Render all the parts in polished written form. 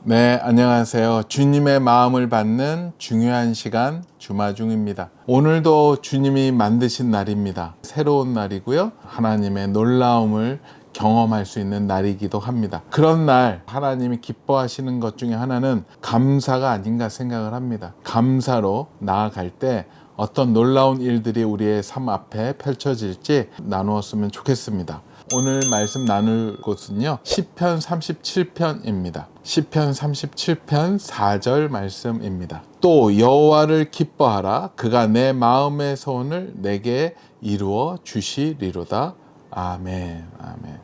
네, 안녕하세요. 주님의 마음을 받는 중요한 시간 주마중입니다. 오늘도 주님이 만드신 날입니다. 새로운 날이고요. 하나님의 놀라움을 경험할 수 있는 날이기도 합니다. 그런 날 하나님이 기뻐하시는 것 중에 하나는 감사가 아닌가 생각을 합니다. 감사로 나아갈 때 어떤 놀라운 일들이 우리의 삶 앞에 펼쳐질지 나누었으면 좋겠습니다. 오늘 말씀 나눌 곳은요, 시편 37편입니다. 시편 37편 4절 말씀입니다. 또 여호와를 기뻐하라. 그가 내 마음의 소원을 내게 이루어 주시리로다. 아멘. 아멘.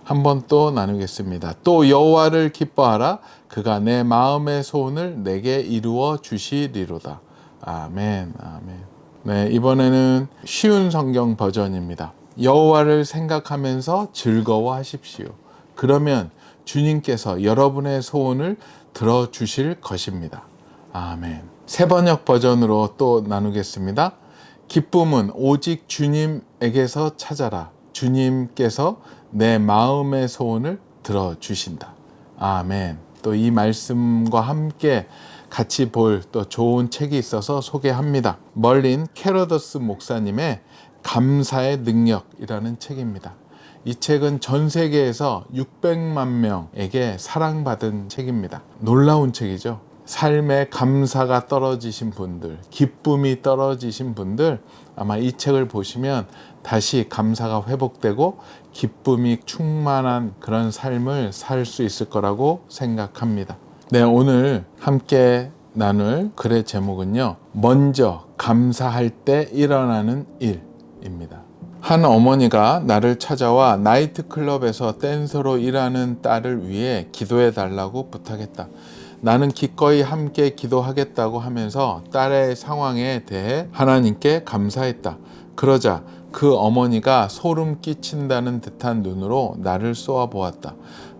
한번 또 나누겠습니다. 또 여호와를 기뻐하라. 그가 내 마음의 소원을 내게 이루어 주시리로다. 아멘. 아멘. 네, 이번에는 쉬운 성경 버전입니다. 여호와를 생각하면서 즐거워하십시오. 그러면 주님께서 여러분의 소원을 들어주실 것입니다. 아멘. 새 번역 버전으로 또 나누겠습니다. 기쁨은 오직 주님에게서 찾아라. 주님께서 내 마음의 소원을 들어주신다. 아멘. 또 이 말씀과 함께 같이 볼 또 좋은 책이 있어서 소개합니다. 멀린 캐러더스 목사님의 감사의 능력이라는 책입니다. 이 책은 전 세계에서 600만 명에게 사랑받은 책입니다. 놀라운 책이죠. 삶에 감사가 떨어지신 분들, 기쁨이 떨어지신 분들, 아마 이 책을 보시면 다시 감사가 회복되고 기쁨이 충만한 그런 삶을 살 수 있을 거라고 생각합니다. 네, 오늘 함께 나눌 글의 제목은요, 먼저 감사할 때 일어나는 일입니다. 한 어머니가 나를 찾아와 나이트클럽에서 댄서로 일하는 딸을 위해 기도해 달라고 부탁했다. 나는 기꺼이 함께 기도하겠다고 하면서 딸의 상황에 대해 하나님께 감사했다. 그러자 그 어머니가 소름 끼친다는 듯한 눈으로 나를 쏘아보았다.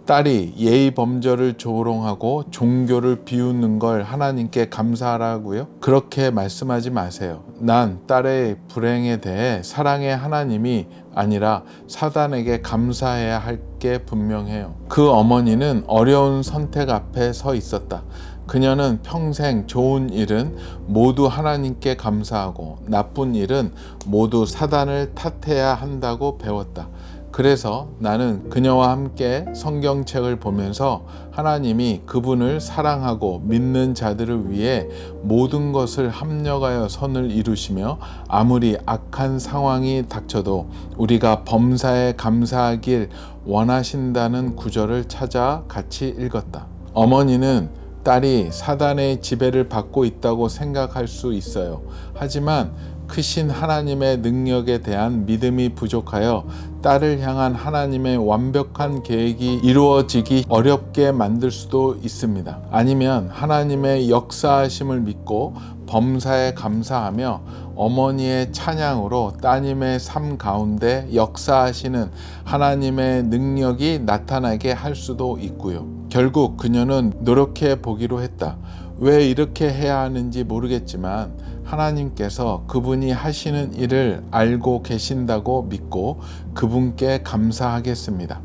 딸이 예의 범절을 조롱하고 종교를 비웃는 걸 하나님께 감사하라고요? 그렇게 말씀하지 마세요. 난 딸의 불행에 대해 사랑의 하나님이 아니라 사단에게 감사해야 할 게 분명해요. 그 어머니는 어려운 선택 앞에 서 있었다. 그녀는 평생 좋은 일은 모두 하나님께 감사하고 나쁜 일은 모두 사단을 탓해야 한다고 배웠다. 그래서 나는 그녀와 함께 성경책을 보면서 하나님이 그분을 사랑하고 믿는 자들을 위해 모든 것을 합력하여 선을 이루시며 아무리 악한 상황이 닥쳐도 우리가 범사에 감사하길 원하신다는 구절을 찾아 같이 읽었다. 어머니는 딸이 사단의 지배를 받고 있다고 생각할 수 있어요. 하지만 크신 하나님의 능력에 대한 믿음이 부족하여 딸을 향한 하나님의 완벽한 계획이 이루어지기 어렵게 만들 수도 있습니다. 아니면 하나님의 역사하심을 믿고 범사에 감사하며 어머니의 찬양으로 따님의 삶 가운데 역사하시는 하나님의 능력이 나타나게 할 수도 있고요. 결국 그녀는 노력해 보기로 했다. 왜 이렇게 해야 하는지 모르겠지만 하나님께서 그분이 하시는 일을 알고 계신다고 믿고 그분께 감사하겠습니다.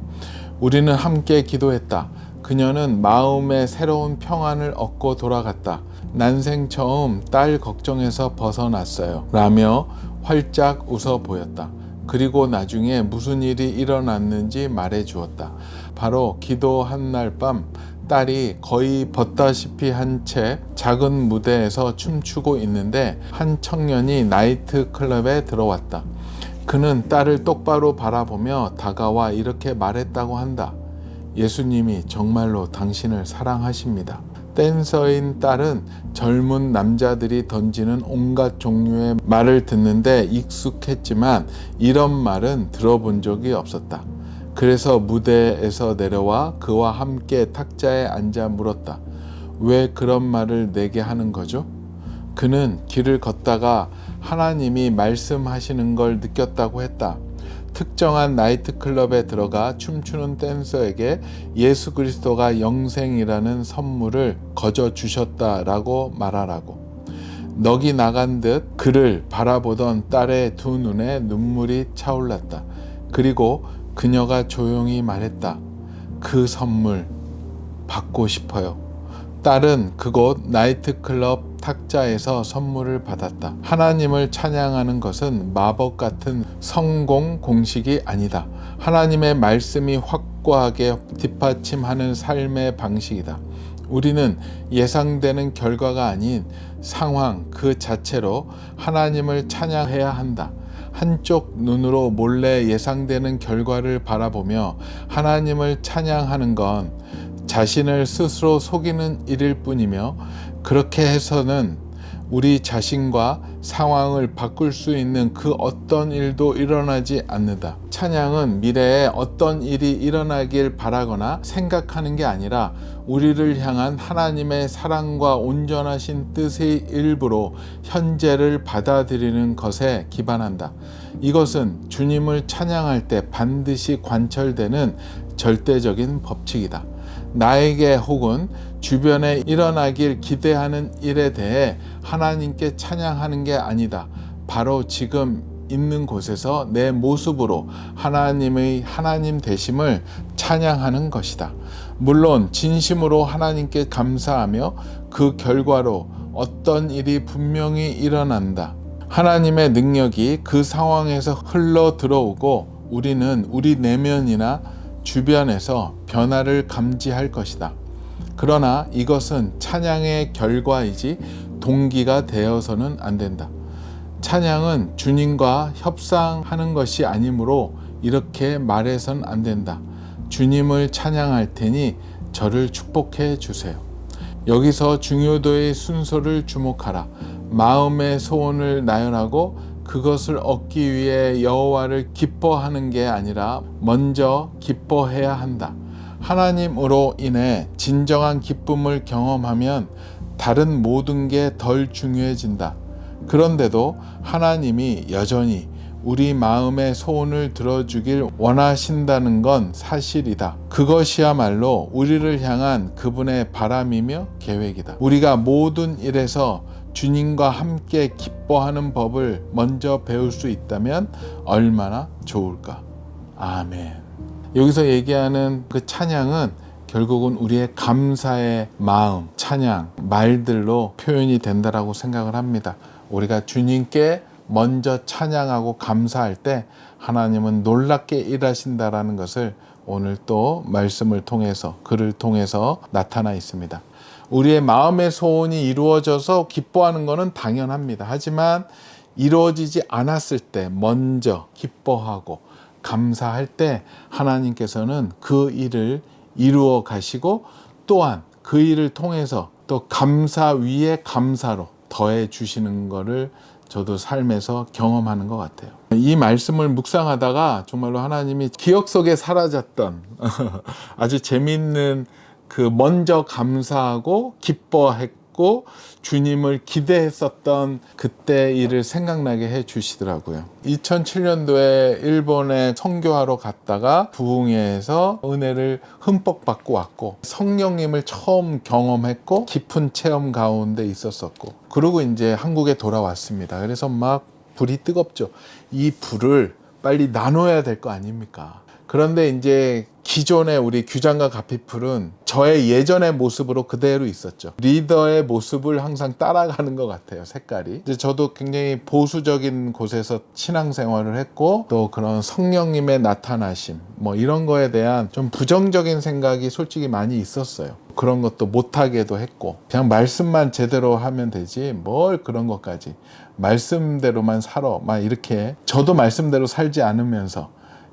우리는 함께 기도했다. 그녀는 마음의 새로운 평안을 얻고 돌아갔다. 난생 처음 딸 걱정에서 벗어났어요. 라며 활짝 웃어 보였다. 그리고 나중에 무슨 일이 일어났는지 말해 주었다. 바로 기도한 날 밤 딸이 거의 벗다시피 한 채 작은 무대에서 춤추고 있는데 한 청년이 나이트클럽에 들어왔다. 그는 딸을 똑바로 바라보며 다가와 이렇게 말했다고 한다. 예수님이 정말로 당신을 사랑하십니다. 댄서인 딸은 젊은 남자들이 던지는 온갖 종류의 말을 듣는데 익숙했지만 이런 말은 들어본 적이 없었다. 그래서 무대에서 내려와 그와 함께 탁자에 앉아 물었다. 왜 그런 말을 내게 하는 거죠? 그는 길을 걷다가 하나님이 말씀하시는 걸 느꼈다고 했다. 특정한 나이트클럽에 들어가 춤추는 댄서에게 예수 그리스도가 영생이라는 선물을 거저 주셨다라고 말하라고. 넋이 나간 듯 그를 바라보던 딸의 두 눈에 눈물이 차올랐다. 그리고 그녀가 조용히 말했다. 그 선물 받고 싶어요. 딸은 그곳 나이트클럽 탁자에서 선물을 받았다. 하나님을 찬양하는 것은 마법 같은 성공 공식이 아니다. 하나님의 말씀이 확고하게 뒷받침하는 삶의 방식이다. 우리는 예상되는 결과가 아닌 상황 그 자체로 하나님을 찬양해야 한다. 한쪽 눈으로 몰래 예상되는 결과를 바라보며 하나님을 찬양하는 건 자신을 스스로 속이는 일일 뿐이며, 그렇게 해서는 우리 자신과 상황을 바꿀 수 있는 그 어떤 일도 일어나지 않는다. 찬양은 미래에 어떤 일이 일어나길 바라거나 생각하는 게 아니라 우리를 향한 하나님의 사랑과 온전하신 뜻의 일부로 현재를 받아들이는 것에 기반한다. 이것은 주님을 찬양할 때 반드시 관철되는 절대적인 법칙이다. 나에게 혹은 주변에 일어나길 기대하는 일에 대해 하나님께 찬양하는 게 아니다. 바로 지금 있는 곳에서 내 모습으로 하나님의 하나님 되심을 찬양하는 것이다. 물론 진심으로 하나님께 감사하며 그 결과로 어떤 일이 분명히 일어난다. 하나님의 능력이 그 상황에서 흘러 들어오고 우리는 우리 내면이나 주변에서 변화를 감지할 것이다. 그러나 이것은 찬양의 결과이지 동기가 되어서는 안 된다. 찬양은 주님과 협상하는 것이 아니므로 이렇게 말해선 안 된다. 주님을 찬양할 테니 저를 축복해 주세요. 여기서 중요도의 순서를 주목하라. 마음의 소원을 나열하고 그것을 얻기 위해 여호와를 기뻐하는 게 아니라 먼저 기뻐해야 한다. 하나님으로 인해 진정한 기쁨을 경험하면 다른 모든 게 덜 중요해진다. 그런데도 하나님이 여전히 우리 마음의 소원을 들어주길 원하신다는 건 사실이다. 그것이야말로 우리를 향한 그분의 바람이며 계획이다. 우리가 모든 일에서 주님과 함께 기뻐하는 법을 먼저 배울 수 있다면 얼마나 좋을까. 아멘. 여기서 얘기하는 그 찬양은 결국은 우리의 감사의 마음, 찬양, 말들로 표현이 된다라고 생각을 합니다. 우리가 주님께 먼저 찬양하고 감사할 때 하나님은 놀랍게 일하신다라는 것을 오늘 또 말씀을 통해서, 글을 통해서 나타나 있습니다. 우리의 마음의 소원이 이루어져서 기뻐하는 것은 당연합니다. 하지만 이루어지지 않았을 때 먼저 기뻐하고 감사할 때 하나님께서는 그 일을 이루어 가시고 또한 그 일을 통해서 또 감사 위에 감사로 더해 주시는 것을 저도 삶에서 경험하는 것 같아요. 이 말씀을 묵상하다가 정말로 하나님이 기억 속에 사라졌던 아주 재미있는 그 먼저 감사하고 기뻐했고 주님을 기대했었던 그때 일을 생각나게 해 주시더라고요. 2007년도에 일본에 선교하러 갔다가 부흥회에서 은혜를 흠뻑 받고 왔고 성령님을 처음 경험했고 깊은 체험 가운데 있었었고, 그리고 이제 한국에 돌아왔습니다. 그래서 막 불이 뜨겁죠. 이 불을 빨리 나눠야 될 거 아닙니까? 그런데 이제 기존의 우리 규장과 가피풀은 저의 예전의 모습으로 그대로 있었죠. 리더의 모습을 항상 따라가는 것 같아요, 색깔이. 이제 저도 굉장히 보수적인 곳에서 신앙생활을 했고 또 그런 성령님의 나타나심 뭐 이런 거에 대한 좀 부정적인 생각이 솔직히 많이 있었어요. 그런 것도 못하게도 했고 그냥 말씀만 제대로 하면 되지 뭘 그런 것까지 말씀대로만 살아 막 이렇게 저도 말씀대로 살지 않으면서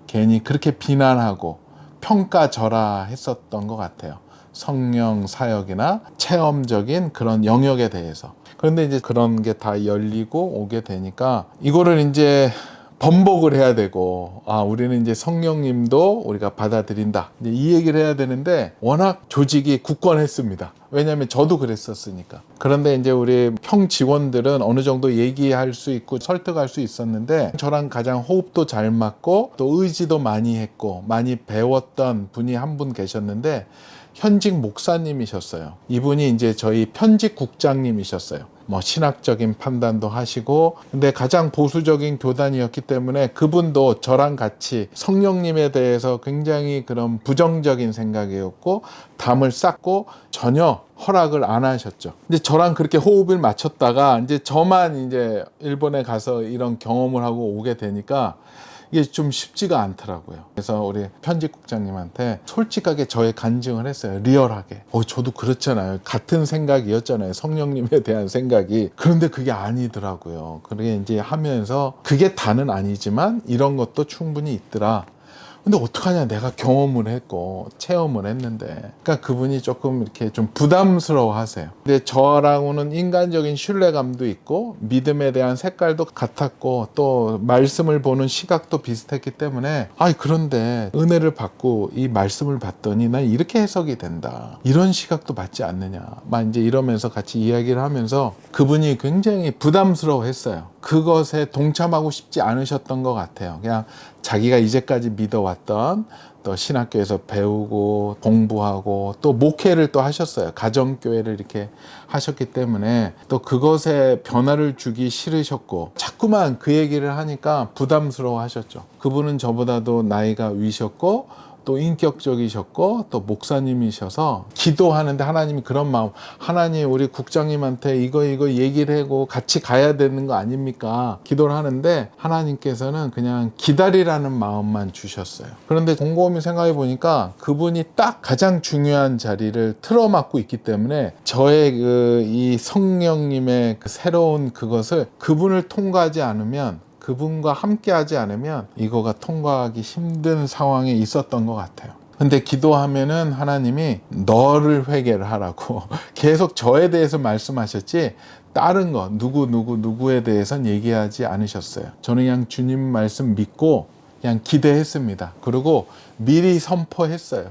괜히 그렇게 비난하고 평가절하했었던 것 같아요. 성령 사역이나 체험적인 그런 영역에 대해서. 그런데 이제 그런 게 다 열리고 오게 되니까 이거를 이제 번복을 해야 되고, 우리는 이제 성령님도 우리가 받아들인다. 이제 이 얘기를 해야 되는데 워낙 조직이 굳건했습니다. 왜냐하면 저도 그랬었으니까. 그런데 이제 우리 평 지원들은 어느 정도 얘기할 수 있고 설득할 수 있었는데 저랑 가장 호흡도 잘 맞고 또 의지도 많이 했고 많이 배웠던 분이 한 분 계셨는데 현직 목사님이셨어요. 이분이 이제 저희 편집 국장님이셨어요. 뭐 신학적인 판단도 하시고, 근데 가장 보수적인 교단이었기 때문에 그분도 저랑 같이 성령님에 대해서 굉장히 그런 부정적인 생각이었고 담을 쌓고 전혀 허락을 안 하셨죠. 근데 저랑 그렇게 호흡을 맞췄다가 이제 저만 이제 일본에 가서 이런 경험을 하고 오게 되니까 이게 좀 쉽지가 않더라고요. 그래서 우리 편집국장님한테 솔직하게 저의 간증을 했어요. 리얼하게. 저도 그렇잖아요. 같은 생각이었잖아요. 성령님에 대한 생각이. 그런데 그게 아니더라고요. 그게 이제 하면서 그게 다는 아니지만 이런 것도 충분히 있더라. 근데 어떡하냐, 내가 경험을 했고 체험을 했는데. 그러니까 그분이 조금 이렇게 좀 부담스러워 하세요. 근데 저랑은 인간적인 신뢰감도 있고 믿음에 대한 색깔도 같았고 또 말씀을 보는 시각도 비슷했기 때문에 그런데 은혜를 받고 이 말씀을 봤더니 난 이렇게 해석이 된다, 이런 시각도 맞지 않느냐 막 이제 이러면서 같이 이야기를 하면서 그분이 굉장히 부담스러워 했어요. 그것에 동참하고 싶지 않으셨던 것 같아요. 그냥 자기가 이제까지 믿어왔던 또 신학교에서 배우고 공부하고 또 목회를 또 하셨어요. 가정교회를 이렇게 하셨기 때문에 또 그것에 변화를 주기 싫으셨고 자꾸만 그 얘기를 하니까 부담스러워 하셨죠. 그분은 저보다도 나이가 위셨고 또 인격적이셨고 또 목사님이셔서 기도하는데 하나님이 그런 마음, 하나님 우리 국장님한테 이거 얘기를 하고 같이 가야 되는 거 아닙니까? 기도를 하는데 하나님께서는 그냥 기다리라는 마음만 주셨어요. 그런데 곰곰이 생각해 보니까 그분이 딱 가장 중요한 자리를 틀어막고 있기 때문에 저의 이 성령님의 그 새로운 그것을 그분을 통과하지 않으면, 그분과 함께 하지 않으면 이거가 통과하기 힘든 상황에 있었던 것 같아요. 근데 기도하면은 하나님이 너를 회개를 하라고 계속 저에 대해서 말씀하셨지 다른 거 누구에 대해서는 얘기하지 않으셨어요. 저는 그냥 주님 말씀 믿고 그냥 기대했습니다. 그리고 미리 선포했어요.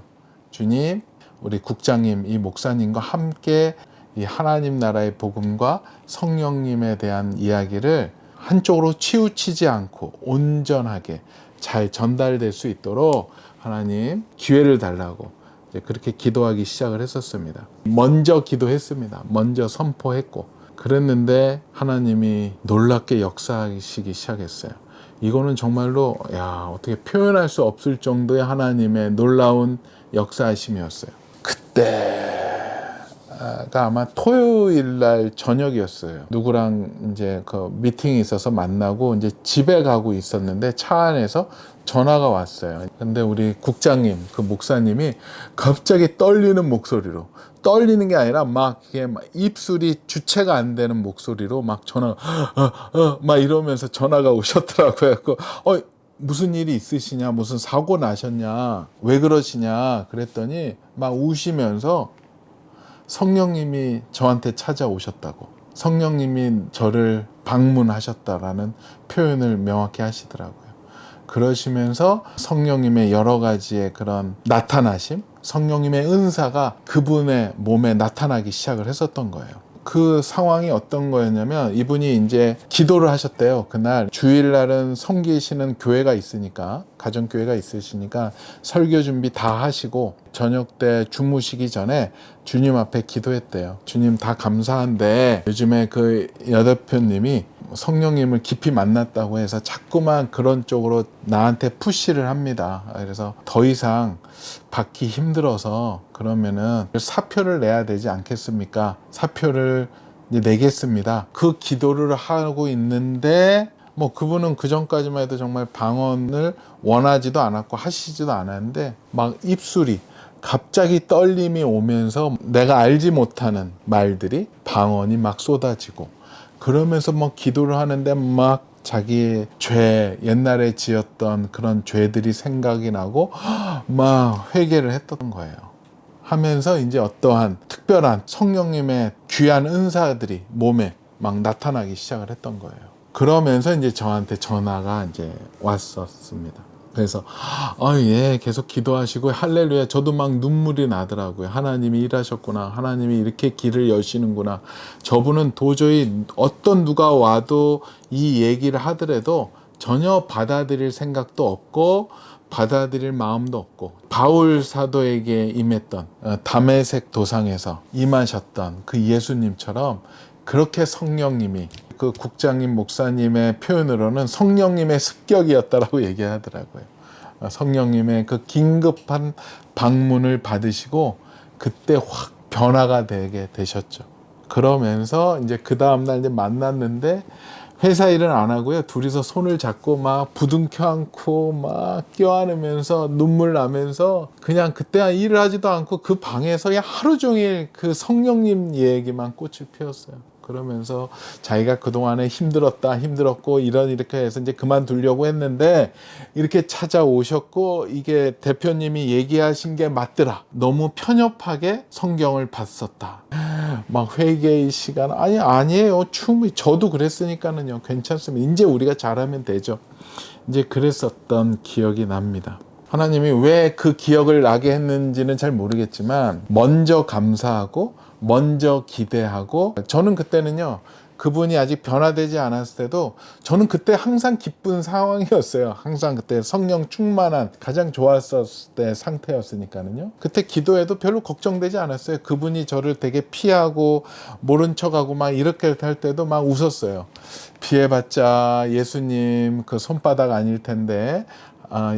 주님, 우리 국장님, 이 목사님과 함께 이 하나님 나라의 복음과 성령님에 대한 이야기를 한쪽으로 치우치지 않고 온전하게 잘 전달될 수 있도록 하나님 기회를 달라고 이제 그렇게 기도하기 시작을 했었습니다. 먼저 기도했습니다. 먼저 선포했고 그랬는데 하나님이 놀랍게 역사하시기 시작했어요. 이거는 정말로 어떻게 표현할 수 없을 정도의 하나님의 놀라운 역사하심이었어요. 그때가 아마 토요일 날 저녁이었어요. 누구랑 이제 그 미팅이 있어서 만나고 이제 집에 가고 있었는데 차 안에서 전화가 왔어요. 근데 우리 국장님, 그 목사님이 갑자기 떨리는 목소리로, 떨리는 게 아니라 막 이게 막 입술이 주체가 안 되는 목소리로 막 막 이러면서 전화가 오셨더라고요. 무슨 일이 있으시냐, 무슨 사고 나셨냐, 왜 그러시냐 그랬더니 막 우시면서 성령님이 저한테 찾아오셨다고, 성령님이 저를 방문하셨다라는 표현을 명확히 하시더라고요. 그러시면서 성령님의 여러 가지의 그런 나타나심, 성령님의 은사가 그분의 몸에 나타나기 시작을 했었던 거예요. 그 상황이 어떤 거였냐면 이분이 이제 기도를 하셨대요. 그날 주일날은 섬기시는 교회가 있으니까, 가정교회가 있으시니까 설교 준비 다 하시고 저녁 때 주무시기 전에 주님 앞에 기도했대요. 주님, 다 감사한데 요즘에 그 여대표님이 성령님을 깊이 만났다고 해서 자꾸만 그런 쪽으로 나한테 푸시를 합니다. 그래서 더 이상 받기 힘들어서 그러면은 사표를 내야 되지 않겠습니까? 사표를 내겠습니다. 그 기도를 하고 있는데 그분은 그 전까지만 해도 정말 방언을 원하지도 않았고 하시지도 않았는데 막 입술이 갑자기 떨림이 오면서 내가 알지 못하는 말들이, 방언이 막 쏟아지고, 그러면서 기도를 하는데 막 자기의 죄, 옛날에 지었던 그런 죄들이 생각이 나고 막 회개를 했던 거예요. 하면서 이제 어떠한 특별한 성령님의 귀한 은사들이 몸에 막 나타나기 시작을 했던 거예요. 그러면서 이제 저한테 전화가 이제 왔었습니다. 그래서 계속 기도하시고 할렐루야, 저도 막 눈물이 나더라고요. 하나님이 일하셨구나, 하나님이 이렇게 길을 여시는구나. 저분은 도저히 어떤 누가 와도 이 얘기를 하더라도 전혀 받아들일 생각도 없고 받아들일 마음도 없고, 바울 사도에게 임했던 다메섹 도상에서 임하셨던 그 예수님처럼 그렇게 성령님이, 그 국장님 목사님의 표현으로는 성령님의 습격이었다라고 얘기하더라고요. 성령님의 그 긴급한 방문을 받으시고 그때 확 변화가 되게 되셨죠. 그러면서 이제 그 다음날 이제 만났는데 회사 일은 안 하고요. 둘이서 손을 잡고 막 부둥켜 안고 막 껴안으면서 눈물 나면서 그냥 그때 일을 하지도 않고 그 방에서 그냥 하루 종일 그 성령님 얘기만 꽃을 피웠어요. 그러면서 자기가 그동안에 힘들었고 이렇게 해서 이제 그만두려고 했는데 이렇게 찾아오셨고, 이게 대표님이 얘기하신 게 맞더라. 너무 편협하게 성경을 봤었다. 막 회개의 시간, 아니에요. 충분히 저도 그랬으니까는요. 괜찮습니다. 이제 우리가 잘하면 되죠. 이제 그랬었던 기억이 납니다. 하나님이 왜 그 기억을 나게 했는지는 잘 모르겠지만 먼저 감사하고 먼저 기대하고, 저는 그때는요, 그분이 아직 변화되지 않았을 때도 저는 그때 항상 기쁜 상황이었어요. 항상 그때 성령 충만한 가장 좋았을 때 상태였으니까는요. 그때 기도해도 별로 걱정되지 않았어요. 그분이 저를 되게 피하고 모른 척하고 막 이렇게 할 때도 막 웃었어요. 피해봤자 예수님 그 손바닥 아닐 텐데,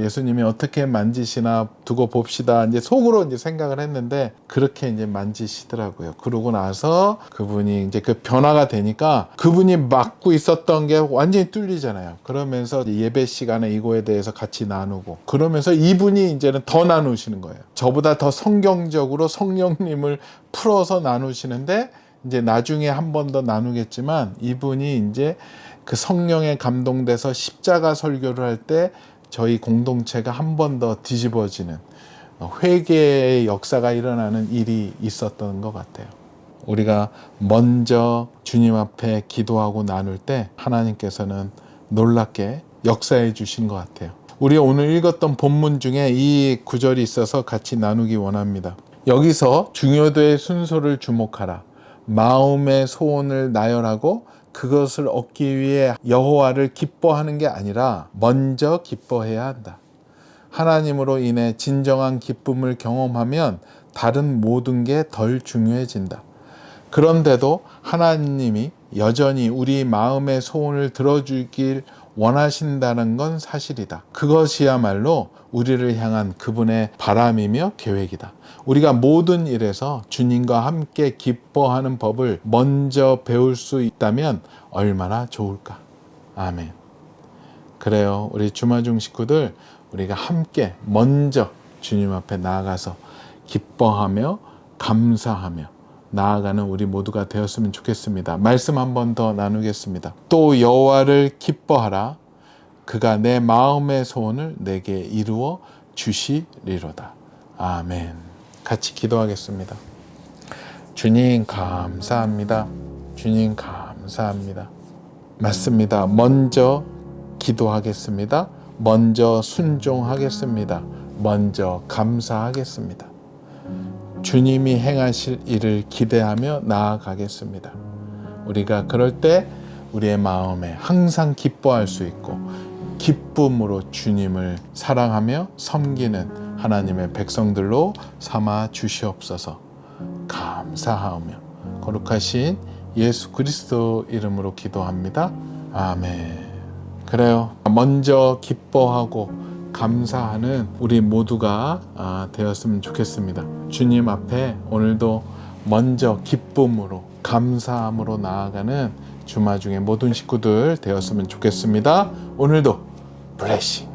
예수님이 어떻게 만지시나 두고 봅시다. 이제 속으로 이제 생각을 했는데 그렇게 이제 만지시더라고요. 그러고 나서 그분이 이제 그 변화가 되니까 그분이 막고 있었던 게 완전히 뚫리잖아요. 그러면서 예배 시간에 이거에 대해서 같이 나누고, 그러면서 이분이 이제는 더 나누시는 거예요. 저보다 더 성경적으로 성령님을 풀어서 나누시는데, 이제 나중에 한 번 더 나누겠지만 이분이 이제 그 성령에 감동돼서 십자가 설교를 할 때 저희 공동체가 한 번 더 뒤집어지는 회개의 역사가 일어나는 일이 있었던 것 같아요. 우리가 먼저 주님 앞에 기도하고 나눌 때 하나님께서는 놀랍게 역사해 주신 것 같아요. 우리 오늘 읽었던 본문 중에 이 구절이 있어서 같이 나누기 원합니다. 여기서 중요도의 순서를 주목하라. 마음의 소원을 나열하고 그것을 얻기 위해 여호와를 기뻐하는 게 아니라 먼저 기뻐해야 한다. 하나님으로 인해 진정한 기쁨을 경험하면 다른 모든 게 덜 중요해진다. 그런데도 하나님이 여전히 우리 마음의 소원을 들어주길 원하신다는 건 사실이다. 그것이야말로 우리를 향한 그분의 바람이며 계획이다. 우리가 모든 일에서 주님과 함께 기뻐하는 법을 먼저 배울 수 있다면 얼마나 좋을까. 아멘. 그래요. 우리 주마중 식구들, 우리가 함께 먼저 주님 앞에 나아가서 기뻐하며 감사하며 나아가는 우리 모두가 되었으면 좋겠습니다. 말씀 한 번 더 나누겠습니다. 또 여호와를 기뻐하라. 그가 내 마음의 소원을 내게 이루어 주시리로다. 아멘. 같이 기도하겠습니다. 주님 감사합니다. 주님 감사합니다. 맞습니다. 먼저 기도하겠습니다. 먼저 순종하겠습니다. 먼저 감사하겠습니다. 주님이 행하실 일을 기대하며 나아가겠습니다. 우리가 그럴 때 우리의 마음에 항상 기뻐할 수 있고 기쁨으로 주님을 사랑하며 섬기는 하나님의 백성들로 삼아 주시옵소서. 감사하며 거룩하신 예수 그리스도 이름으로 기도합니다. 아멘. 그래요. 먼저 기뻐하고 감사하는 우리 모두가 되었으면 좋겠습니다. 주님 앞에 오늘도 먼저 기쁨으로 감사함으로 나아가는 주마중의 모든 식구들 되었으면 좋겠습니다. 오늘도 블레싱.